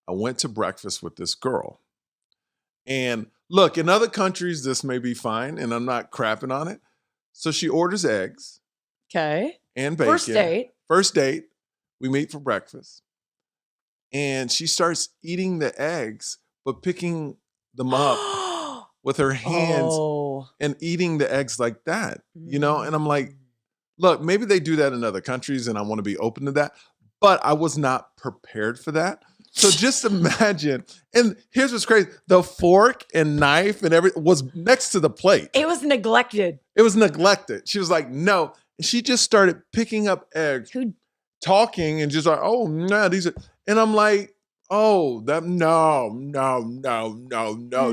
I went to breakfast with this girl. And look, in other countries, this may be fine, and I'm not crapping on it. So she orders eggs Okay. and bacon. First date. First date. We meet for breakfast. And she starts eating the eggs, but picking them up with her hands Oh. and eating the eggs like that, you know? And I'm like, look, maybe they do that in other countries and I want to be open to that, but I was not prepared for that. So just imagine, and here's what's crazy. The fork and knife and everything was next to the plate. It was neglected. It was neglected. She was like, no. And she just started picking up eggs, talking and just like, oh, no, these are, and I'm like, oh, that no.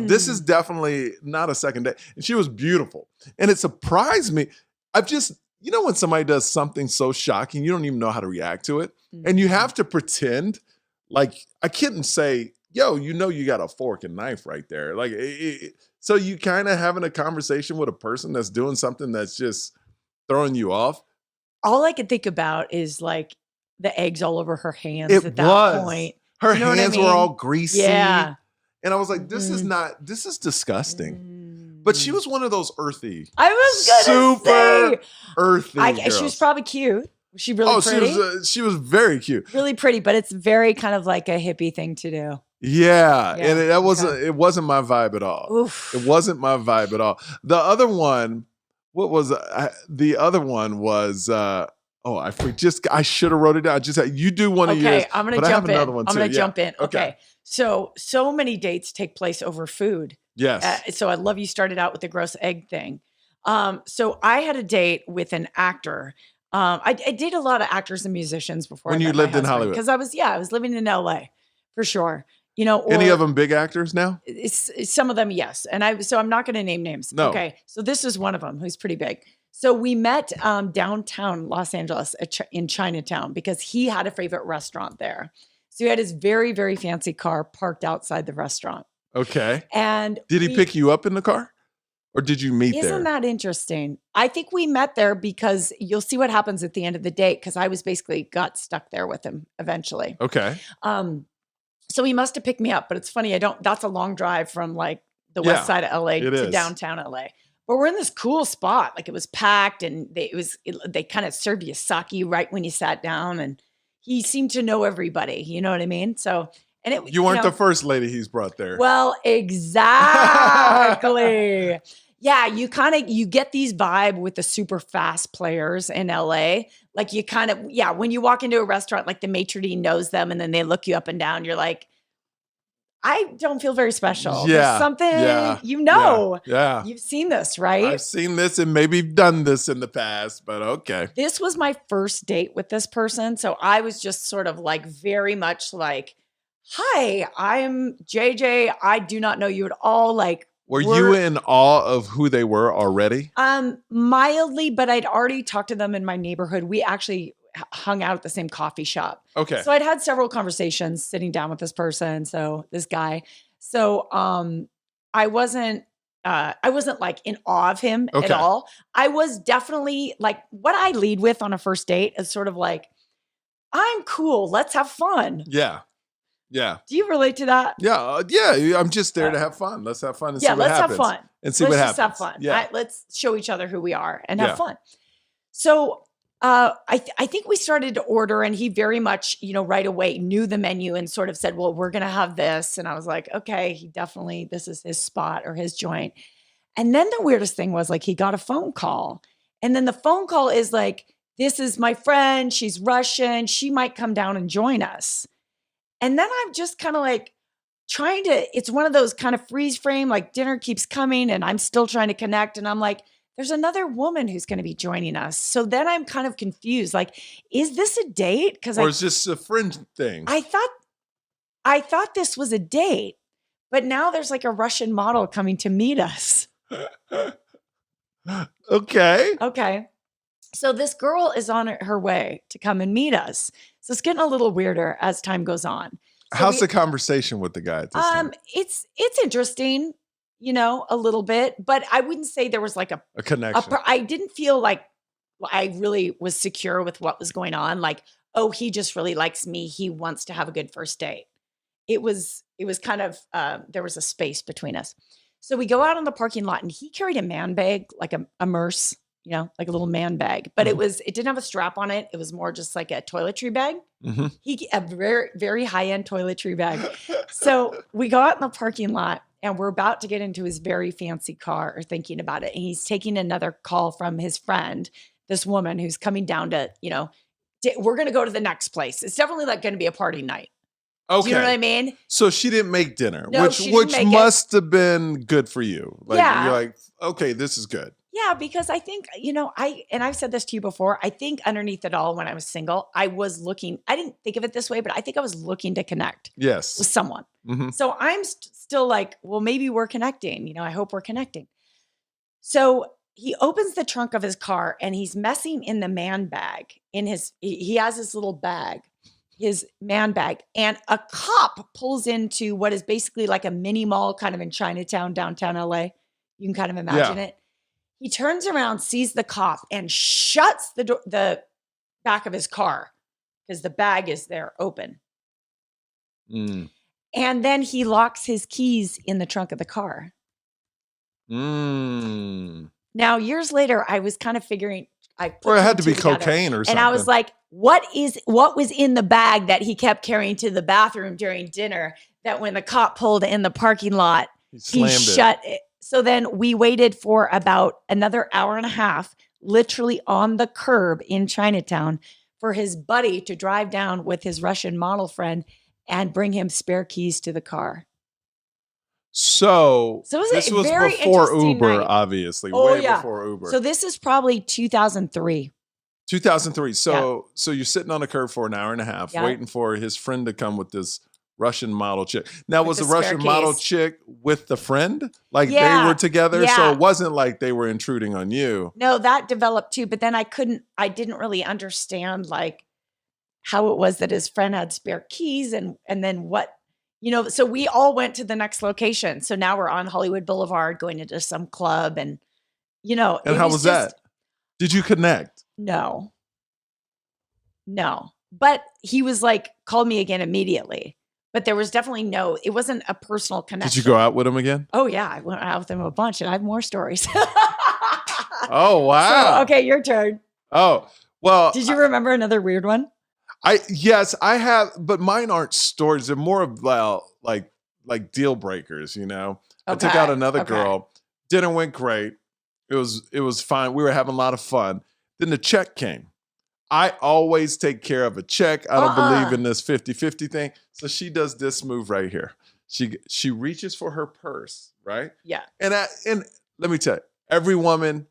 This is definitely not a second date. And she was beautiful. And it surprised me. I've just, you know, when somebody does something so shocking, you don't even know how to react to it. And you have to pretend like, I couldn't say, yo, you know, you got a fork and knife right there. Like, so you kind of having a conversation with a person that's doing something that's just throwing you off. All I could think about is like the eggs all over her hands at that point. Her You know what I hands were mean? all greasy. Yeah. And I was like, this is disgusting. But she was one of those earthy. I was gonna super earthy she was girls. probably cute. Was she really pretty? She was very cute. Really pretty, but it's very kind of like a hippie thing to do. Yeah. And it wasn't my vibe at all. Oof. It wasn't my vibe at all. The other one, what was the other one was I should have wrote it down. Just you do one of yours. Okay, I'm gonna but I have jump in. another one I'm too. gonna Yeah. jump in. Okay. So many dates take place over food. Yes. So I love you started out with the gross egg thing. So I had a date with an actor. I dated a lot of actors and musicians before. When you lived in Hollywood, because I was living in LA for sure. You know, any of them big actors now? Some of them, yes. And I'm not going to name names. No. Okay. So this is one of them who's pretty big. So we met downtown Los Angeles in Chinatown because he had a favorite restaurant there. So he had his very, very fancy car parked outside the restaurant. Okay. And did he pick you up in the car? Or did you meet there? Isn't that interesting? I think we met there because you'll see what happens at the end of the date because I was basically got stuck there with him eventually. Okay. So he must have picked me up, but it's funny. That's a long drive from like the west side of LA to downtown LA. But we're in this cool spot. Like it was packed and they kind of served you sake right when you sat down and he seemed to know everybody. You know what I mean? So, and you weren't the first lady he's brought there. Well, exactly. Yeah, you get these vibe with the super fast players in LA. Like you kind of, when you walk into a restaurant, like the maitre d' knows them and then they look you up and down. You're like, I don't feel very special. Yeah. There's something, Yeah. You've seen this, right? I've seen this and maybe done this in the past, but okay. This was my first date with this person. So I was just sort of like very much like, hi, I'm JJ. I do not know you at all. Like, were you in awe of who they were already? Mildly, but I'd already talked to them in my neighborhood. We actually hung out at the same coffee shop. Okay. So I'd had several conversations sitting down with this person. So this guy. So I wasn't like in awe of him at all. I was definitely like what I lead with on a first date is sort of like, I'm cool. Let's have fun. Yeah. Yeah. Do you relate to that? Yeah. Yeah. I'm just there to have fun. Let's have fun and see what happens. Have fun. And see what happens. Let's have fun. Yeah. Let's show each other who we are and have fun. So I think we started to order and he very much, right away knew the menu and sort of said, well, we're going to have this. And I was like, okay, this is his spot or his joint. And then the weirdest thing was like, he got a phone call and then the phone call is like, this is my friend. She's Russian. She might come down and join us. And then I'm just kind of like it's one of those kind of freeze frame, like dinner keeps coming and I'm still trying to connect. And I'm like, there's another woman who's going to be joining us. So then I'm kind of confused. Like, is this a date? Or is this a friend thing? I thought this was a date, but now there's like a Russian model coming to meet us. Okay. So this girl is on her way to come and meet us. So it's getting a little weirder as time goes on. So how's the conversation with the guy at this time? It's interesting, a little bit, but I wouldn't say there was like a connection. I didn't feel like I really was secure with what was going on. Like, oh, he just really likes me. He wants to have a good first date. it was kind of there was a space between us. So we go out on the parking lot, and he carried a man bag, like a Merce, like a little man bag, but it didn't have a strap on it. It was more just like a toiletry bag. A very, very high end toiletry bag. So we go out in the parking lot, and we're about to get into his very fancy car, or thinking about it. And he's taking another call from his friend, this woman who's coming down to, we're going to go to the next place. It's definitely like going to be a party night. Okay. Do you know what I mean? So she didn't make dinner, No, she didn't make it. Must have been good for you. Like, Yeah. you're like, okay, this is good. Yeah, because I think, I've said this to you before, I think underneath it all, when I was single, I didn't think of it this way, but I think I was looking to connect with someone. So I'm still like, well, maybe we're connecting. I hope we're connecting. So he opens the trunk of his car, and he's messing in the man bag. He has his little bag, his man bag, and a cop pulls into what is basically like a mini mall kind of in Chinatown, downtown LA. You can kind of imagine it. He turns around, sees the cop, and shuts the back of his car because the bag is there open. And then he locks his keys in the trunk of the car. Now, years later, I was kind of figuring, or it had to be cocaine or something. And I was like, what was in the bag that he kept carrying to the bathroom during dinner, that when the cop pulled in the parking lot, he shut it. So then we waited for about another hour and a half, literally on the curb in Chinatown, for his buddy to drive down with his Russian model friend and bring him spare keys to the car. So this was before Uber, night. Obviously. Way before Uber. So this is probably 2003. 2003. So you're sitting on the curb for an hour and a half, waiting for his friend to come with this Russian model chick. Now, was the Russian model chick with the friend? Like they were together? Yeah. So it wasn't like they were intruding on you. No, that developed too. But then I didn't really understand like how it was that his friend had spare keys and then what, so we all went to the next location. So now we're on Hollywood Boulevard going into some club and, And how was that? Did you connect? No. But he was like, called me again immediately. But there was definitely it wasn't a personal connection. Did you go out with him again? Oh, yeah. I went out with him a bunch, and I have more stories. Oh, wow. So, okay, your turn. Oh, well. Did you remember another weird one? Yes, I have, but mine aren't stories. They're more about like deal breakers, Okay. I took out another girl. Dinner went great. It was fine. We were having a lot of fun. Then the check came. I always take care of a check. I don't believe in this 50-50 thing. So she does this move right here. She reaches for her purse, right? Yeah. And let me tell you, every woman,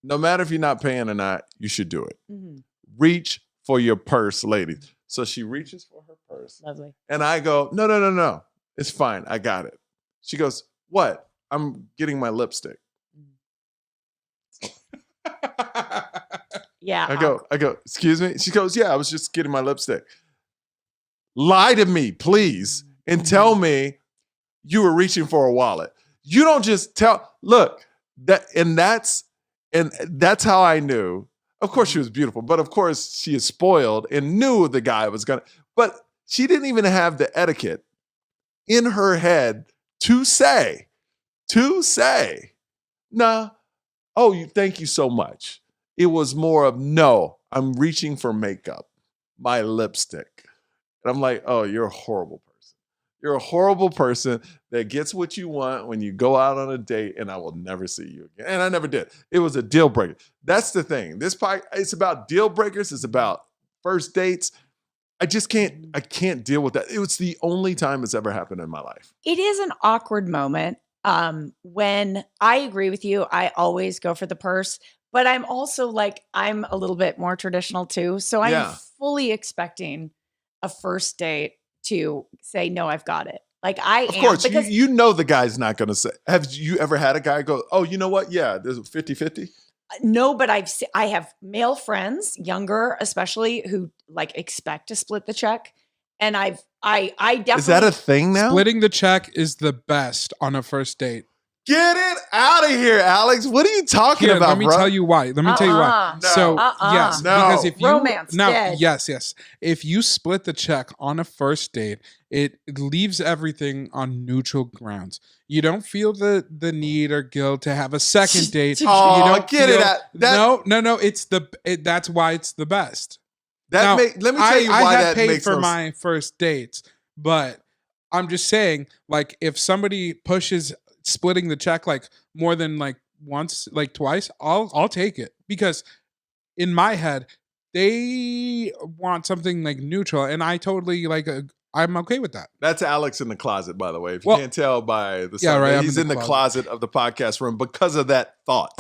no matter if you're not paying or not, you should do it. Reach for your purse, ladies. So she reaches for her purse. Lovely. And I go, no. It's fine. I got it. She goes, what? I'm getting my lipstick. Yeah. I go, excuse me? She goes, yeah, I was just getting my lipstick. Lie to me, please, and tell me you were reaching for a wallet. You don't just that's how I knew. Of course, she was beautiful, but of course, she is spoiled and knew the guy was but she didn't even have the etiquette in her head to say, nah, thank you so much. It was more of, no, I'm reaching for makeup, my lipstick. And I'm like, oh, you're a horrible person. You're a horrible person that gets what you want when you go out on a date, and I will never see you again. And I never did. It was a deal breaker. That's the thing. It's about deal breakers. It's about first dates. I can't deal with that. It was the only time it's ever happened in my life. It is an awkward moment. When I agree with you, I always go for the purse. But I'm also I'm a little bit more traditional too. So I'm fully expecting a first date to say, no, I've got it. Of course, because the guy's not going to say. Have you ever had a guy go, oh, you know what? Yeah, there's a 50-50. No, but I have male friends, younger especially, who expect to split the check. And I definitely. Is that a thing now? Splitting the check is the best on a first date. Get it out of here, Alex. What are you talking about, Let me tell you why. No. So, yes. No. Because if you... Romance dead. Yes. If you split the check on a first date, it leaves everything on neutral grounds. You don't feel the need or guilt to have a second date. Oh, you don't get it out. No. It's that's why it's the best. Let me tell you why I have that paid makes for no my first dates, but I'm just saying, like, if somebody pushes splitting the check like more than like once, like twice, I'll take it, because in my head they want something like neutral, and I totally I'm okay with that. That's Alex in the closet, by the way. If you Well, can't tell by the yeah, sound, right, I'm he's in in the the closet closet of the podcast room because of that thought.